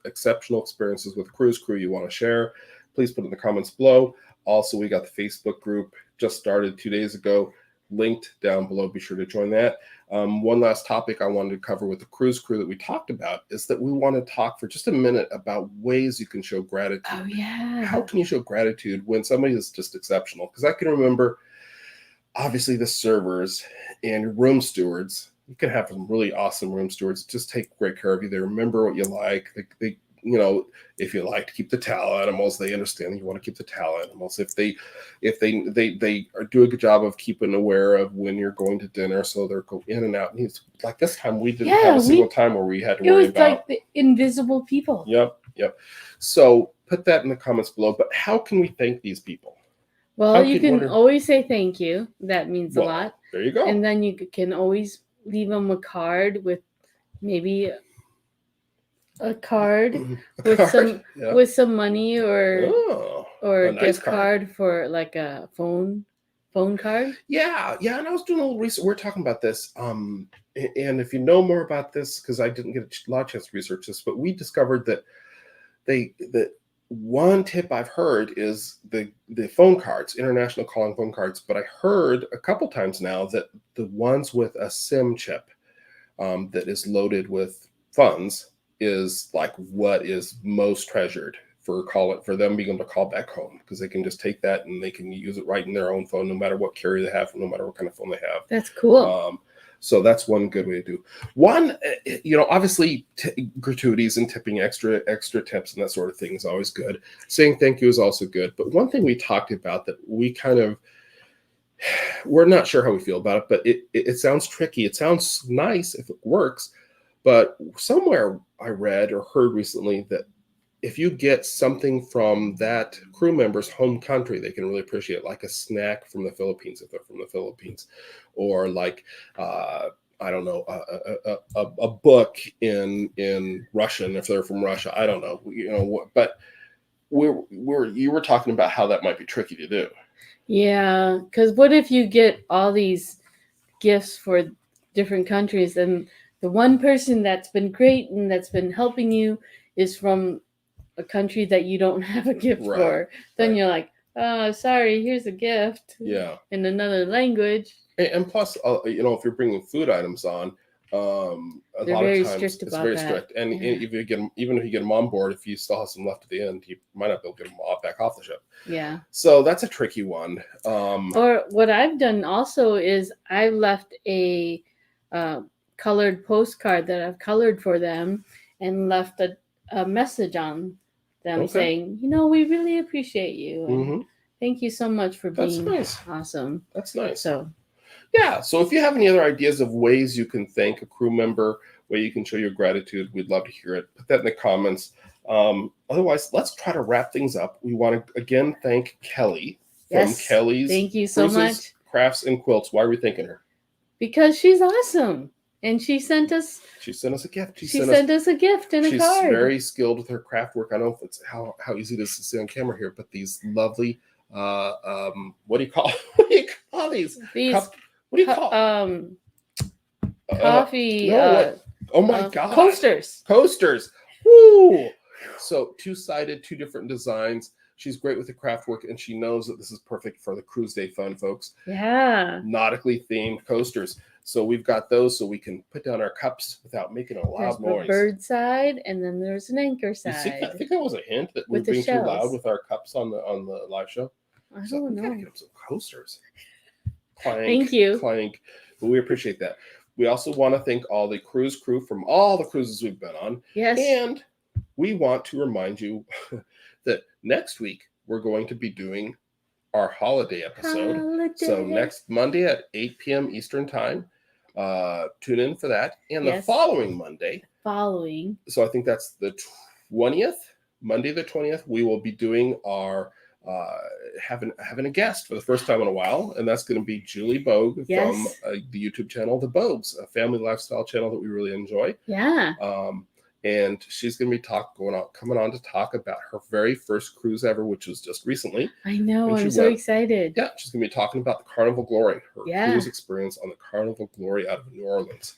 Speaker 1: exceptional experiences with cruise crew you want to share, please put it in the comments below. Also, we got the Facebook group just started 2 days ago, linked down below. Be sure to join that. One last topic I wanted to cover with the cruise crew that we talked about is that we want to talk for just a minute about ways you can show gratitude.
Speaker 2: Oh, yeah.
Speaker 1: How can you show gratitude when somebody is just exceptional? Because I can remember, obviously, the servers and room stewards. You can have some really awesome room stewards just take great care of you. They remember what you like. They if you like to keep the towel animals, they understand that you want to keep the towel animals. If they do a good job of keeping aware of when you're going to dinner, so they're go in and out. And it's like this time we didn't have a single time where we had to worry about. It was
Speaker 2: like the invisible people.
Speaker 1: Yep. So put that in the comments below. But how can we thank these people?
Speaker 2: Well,
Speaker 1: How
Speaker 2: you
Speaker 1: could
Speaker 2: can
Speaker 1: one?
Speaker 2: always say thank you. That means a
Speaker 1: Well,
Speaker 2: lot.
Speaker 1: there you go.
Speaker 2: And then you can always leave them a card with maybe a card
Speaker 1: A card. Yeah.
Speaker 2: with some money
Speaker 1: Oh,
Speaker 2: or
Speaker 1: a
Speaker 2: a
Speaker 1: nice
Speaker 2: gift
Speaker 1: card.
Speaker 2: card for like a phone card.
Speaker 1: Yeah, yeah. And I was doing a little research. We're talking about this. And if you know more about this, because I didn't get a lot of chance to research this, but we discovered that that one tip I've heard is the phone cards, international calling phone cards. But I heard a couple times now that the ones with a SIM chip that is loaded with funds is like what is most treasured for them being able to call back home, because they can just take that and they can use it right in their own phone, no matter what carrier they have, no matter what kind of phone they have.
Speaker 2: That's cool.
Speaker 1: So that's one good way to do. One, obviously gratuities and tipping, extra tips and that sort of thing is always good. Saying thank you is also good. But one thing we talked about that we're not sure how we feel about it, but it sounds tricky. It sounds nice if it works, but somewhere I read or heard recently that if you get something from that crew member's home country, they can really appreciate it, like a snack from the Philippines if they're from the Philippines, or like I don't know, a book in Russian if they're from Russia. I don't know, but you were talking about how that might be tricky to do.
Speaker 2: Yeah, because what if you get all these gifts for different countries and the one person that's been great and that's been helping you is from a country that you don't have a gift
Speaker 1: Right,
Speaker 2: for? Then
Speaker 1: right.
Speaker 2: you're like, oh, sorry, here's a gift.
Speaker 1: Yeah.
Speaker 2: In another language.
Speaker 1: And plus, if you're bringing food items on, a
Speaker 2: They're
Speaker 1: lot of
Speaker 2: very
Speaker 1: times
Speaker 2: strict
Speaker 1: it's
Speaker 2: about
Speaker 1: very
Speaker 2: that.
Speaker 1: strict. And
Speaker 2: Yeah.
Speaker 1: if you get them, even if you get them on board, if you still have some left at the end, you might not be able to get them back off the ship.
Speaker 2: Yeah.
Speaker 1: So that's a tricky one.
Speaker 2: Or what I've done also is I left a colored postcard that I've colored for them and left a message on them saying, we really appreciate you and thank you so much for being awesome.
Speaker 1: That's nice.
Speaker 2: So
Speaker 1: yeah. So if you have any other ideas of ways you can thank a crew member, way you can show your gratitude, we'd love to hear it. Put that in the comments. Otherwise, let's try to wrap things up. We want to again thank Kelly from Kelly's
Speaker 2: Thank you so much.
Speaker 1: Crafts and Quilts. Why are we thanking her?
Speaker 2: Because she's awesome. And she sent us
Speaker 1: a gift.
Speaker 2: She sent us a gift and a card.
Speaker 1: She's very skilled with her craft work. I don't know if it's how easy it is to see on camera here, but these lovely what do you call these? What do you call
Speaker 2: coffee?
Speaker 1: Oh my god!
Speaker 2: Coasters.
Speaker 1: Woo! So two-sided, two different designs. She's great with the craft work, and she knows that this is perfect for the cruise day fun, folks.
Speaker 2: Yeah.
Speaker 1: Nautically themed coasters. So we've got those, so we can put down our cups without making a loud noise.
Speaker 2: There's the bird side, and then there's an anchor side.
Speaker 1: I think that was a hint that we're being too loud with our cups on the live show.
Speaker 2: I don't know.
Speaker 1: We gotta get up some coasters. Clank,
Speaker 2: thank you.
Speaker 1: Clank. But we appreciate that. We also want to thank all the cruise crew from all the cruises we've been on.
Speaker 2: Yes.
Speaker 1: And we want to remind you that next week we're going to be doing our holiday episode. So next Monday at 8 p.m. Eastern time. Tune in for that. And the following Monday. So I think that's the 20th. Monday the 20th, we will be doing our having a guest for the first time in a while, and that's going to be Julie Bogue from the YouTube channel The Bogues, a family lifestyle channel that we really enjoy.
Speaker 2: Yeah.
Speaker 1: And she's going to be coming on to talk about her very first cruise ever, which was just recently.
Speaker 2: I know, I'm so excited.
Speaker 1: Yeah, she's going to be talking about the Carnival Glory, her cruise experience on the Carnival Glory out of New Orleans.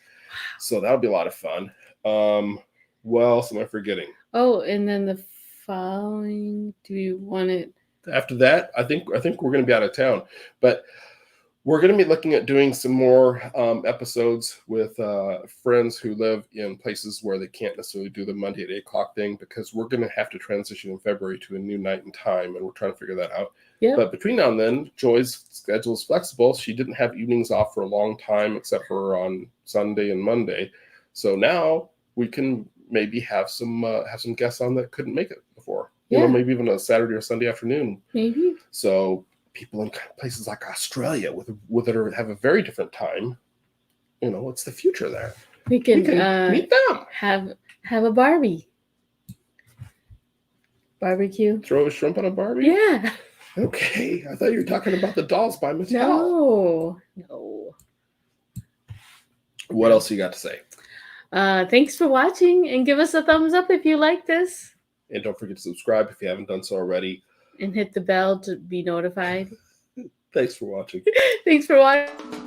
Speaker 1: So that'll be a lot of fun. What else am I forgetting?
Speaker 2: Oh, and then the following, do you want it?
Speaker 1: After that, I think we're going to be out of town, but we're going to be looking at doing some more episodes with friends who live in places where they can't necessarily do the Monday at 8 o'clock thing, because we're going to have to transition in February to a new night and time, and we're trying to figure that out.
Speaker 2: Yep.
Speaker 1: But between now and then, Joy's schedule is flexible. She didn't have evenings off for a long time, except for on Sunday and Monday. So now we can maybe have some guests on that couldn't make it before. Maybe even a Saturday or Sunday afternoon.
Speaker 2: Maybe.
Speaker 1: So people in places like Australia have a very different time. It's the future there.
Speaker 2: We can
Speaker 1: meet them.
Speaker 2: Have a barbecue.
Speaker 1: Throw a shrimp on a Barbie?
Speaker 2: Yeah.
Speaker 1: Okay, I thought you were talking about the dolls by Mattel.
Speaker 2: No.
Speaker 1: What else you got to say?
Speaker 2: Thanks for watching, and give us a thumbs up if you like this.
Speaker 1: And don't forget to subscribe if you haven't done so already.
Speaker 2: And hit the bell to be notified.
Speaker 1: Thanks for watching.
Speaker 2: Thanks for watching.